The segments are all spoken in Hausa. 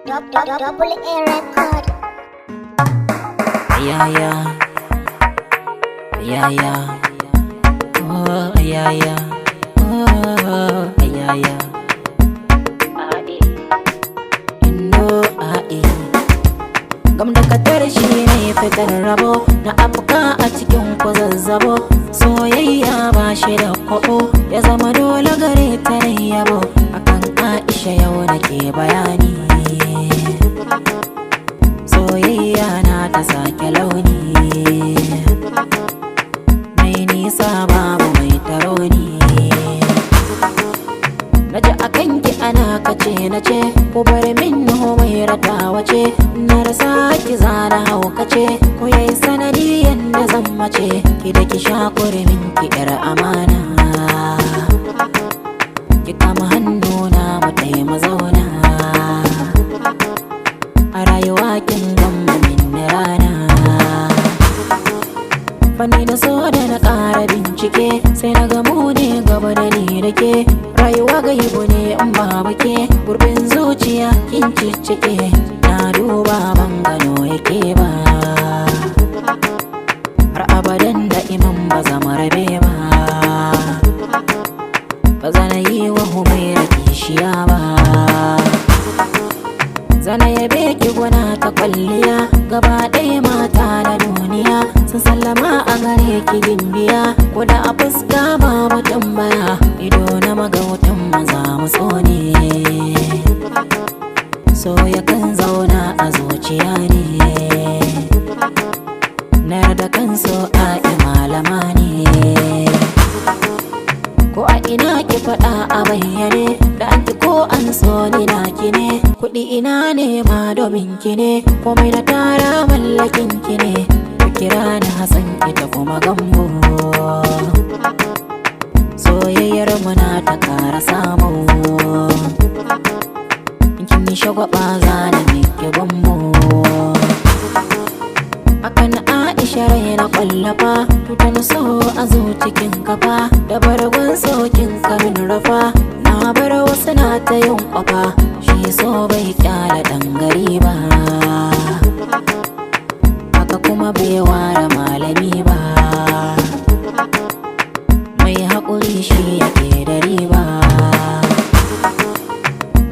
Double A record. Yeah, yeah, yeah, yeah. Oh, yeah, yeah. Oh, yeah, yeah. Indo ai. Gam da katar shi ne fitar rabo na afka a cikin kwazazzabo. Soyayya ba shi da kwabo, ya zama dole gare ta na yabo. Akan Aisha yau nake bayani. Soyayya na ta sake launi, mai nisa babu mai taroni. Naji akan ki ana kace nace, ko bar min mai rata wace. Na rasa ki zana haukace, ko yayi sanadi yanda zan mace. Ki da ki shakure min ki yar amana, ki kama hannuna mu tai mu zauna. A rayuwa kin gamba min rana, fanni na so da na ƙara bincike, sai na gamu ne gaba da ni da ke. Rayuwa gaibu ne in babu ke, gurbin zuciya kin ciccike. Na duba ban gano yake ba, har abadan da iman ba zama rabe ba. Ba zana yi wa Humaira kishiya ba, zana yabe ki gwana ta kwalliya. Gaba ɗaya mata na duniya sun sallama a gare ki gimbiya. Ko da a fuska babu tambaya, ido na magautan maza mu tsone. So yakan zauna a zuciya ne, na da kan so a malama ne. Ko a ina ki faɗa a bayyane, da anti ko an so ni na ki ne. Kuɗi ina ne ma domin ki ne, komai na tara mallakin ki ne. Ku kira ni Hassan ita kuma Gambo, soyayyar mu na ta kara samu. Kin yi shagwaba zana miki Gambo, akan Aisha rai na kwallafa. Tuta na so a zo cikin kafa, da bargon sokin kamin rafa. Na bar wasu na ta yin kwafa, shi so bai kyala dan gari ba. Haka kuma bai ware malami ba, mai haƙuri shi yake da riba.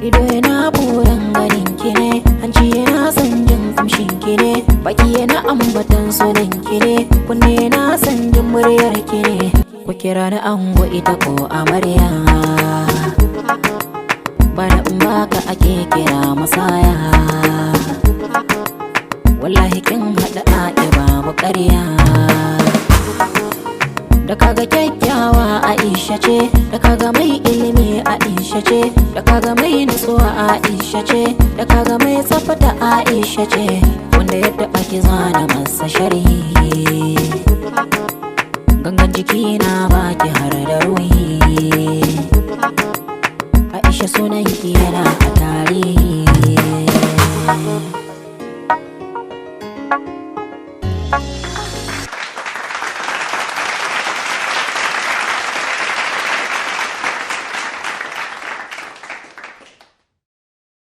Ido yana buran ganin ki ne, hanci yana son jin kamshin ki ne. Baki yana ambatan sunan ki ne, kunne yana son jin muryar ki ne. Ku kira ni ango ita ko amarya, bana in baka ake kira masaya. Wallahi kin haɗa ake babu ƙarya. Da kaga kyakkyawa Aisha ce, da kaga mai ilimi Aisha ce, da kaga mai nutsuwa Aisha ce, da kaga mai tsafta Aisha ce. Wanda yadda ake zana masa sharhi, gangan jiki na baki har da ruhi. Aisha sunan ki yana